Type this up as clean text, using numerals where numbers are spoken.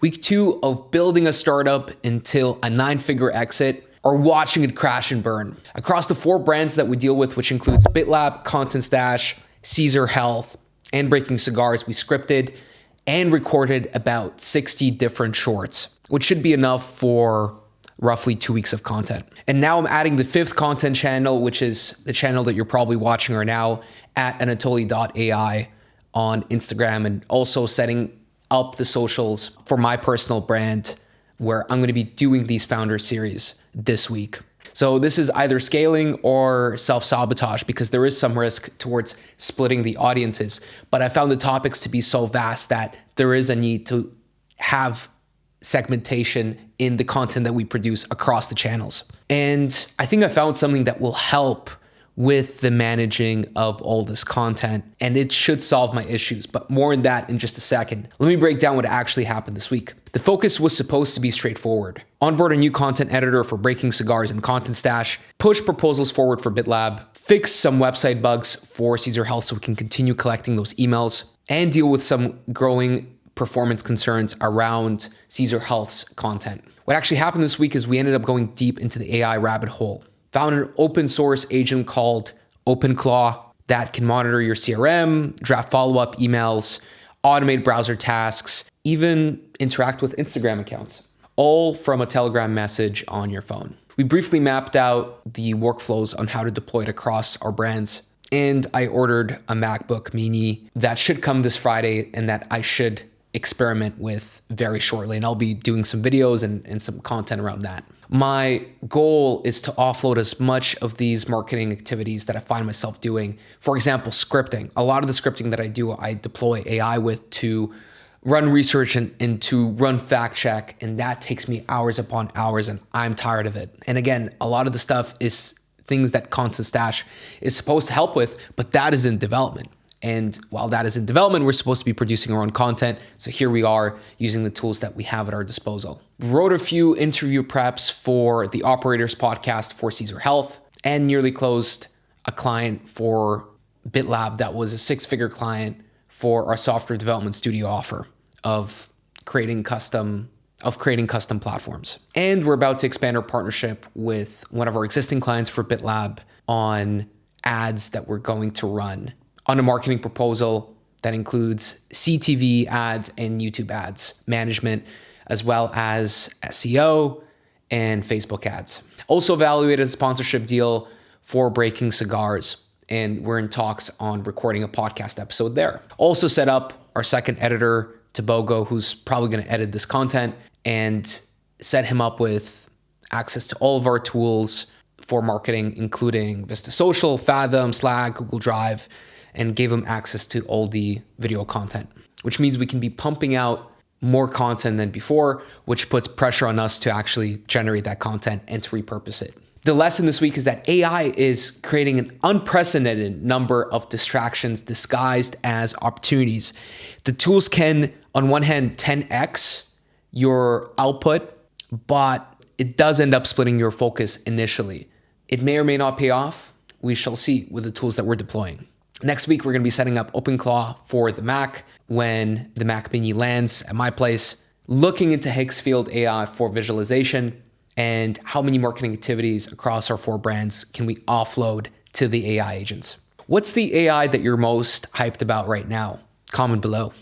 week 2 of building a startup until a 9-figure exit, or watching it crash and burn. Across the 4 brands that we deal with, which includes BitLab, ContentStash, Caesar Health, and Breaking Cigars, we scripted and recorded about 60 different shorts, which should be enough for roughly 2 weeks of content. And now I'm adding the 5th content channel, which is the channel that you're probably watching right now, at Anatoly.ai on Instagram, and also setting up the socials for my personal brand, where I'm going to be doing these founder series this week. So this is either scaling or self-sabotage, because there is some risk towards splitting the audiences. But I found the topics to be so vast that there is a need to have segmentation in the content that we produce across the channels. And I think I found something that will help with the managing of all this content, and it should solve my issues, but more on that in just a second. Let me break down what actually happened this week. The focus was supposed to be straightforward. Onboard a new content editor for Breaking Cigars and ContentStash, push proposals forward for BitLab, fix some website bugs for Caesar Health so we can continue collecting those emails, and deal with some growing performance concerns around Caesar Health's content. What actually happened this week is we ended up going deep into the AI rabbit hole. Found an open source agent called OpenClaw that can monitor your CRM, draft follow-up emails, automate browser tasks, even interact with Instagram accounts, all from a Telegram message on your phone. We briefly mapped out the workflows on how to deploy it across our brands, and I ordered a MacBook Mini that should come this Friday and that I should experiment with very shortly. And I'll be doing some videos and some content around that. My goal is to offload as much of these marketing activities that I find myself doing. For example, scripting. A lot of the scripting that I do, I deploy AI with to run research and to run fact check. And that takes me hours upon hours, and I'm tired of it. And again, a lot of the stuff is things that ContentStash is supposed to help with, but that is in development. And while that is in development, we're supposed to be producing our own content. So here we are using the tools that we have at our disposal. We wrote a few interview preps for the Operators podcast for Caesar Health, and nearly closed a client for BitLab that was a 6-figure client for our software development studio offer of creating custom platforms. And we're about to expand our partnership with one of our existing clients for BitLab on ads that we're going to run on a marketing proposal that includes CTV ads and YouTube ads management, as well as SEO and Facebook ads. Also evaluated a sponsorship deal for Breaking Cigars, and we're in talks on recording a podcast episode there. Also set up our second editor, Tobogo, who's probably going to edit this content, and set him up with access to all of our tools for marketing, including Vista Social, Fathom, Slack, Google Drive, and gave him access to all the video content, which means we can be pumping out more content than before, which puts pressure on us to actually generate that content and to repurpose it. The lesson this week is that AI is creating an unprecedented number of distractions disguised as opportunities. The tools can, on one hand, 10x your output, but it does end up splitting your focus initially. It may or may not pay off. We shall see with the tools that we're deploying. Next week, we're going to be setting up OpenClaw for the Mac when the Mac Mini lands at my place, looking into Higgsfield AI for visualization, and how many marketing activities across our 4 brands can we offload to the AI agents. What's the AI that you're most hyped about right now? Comment below.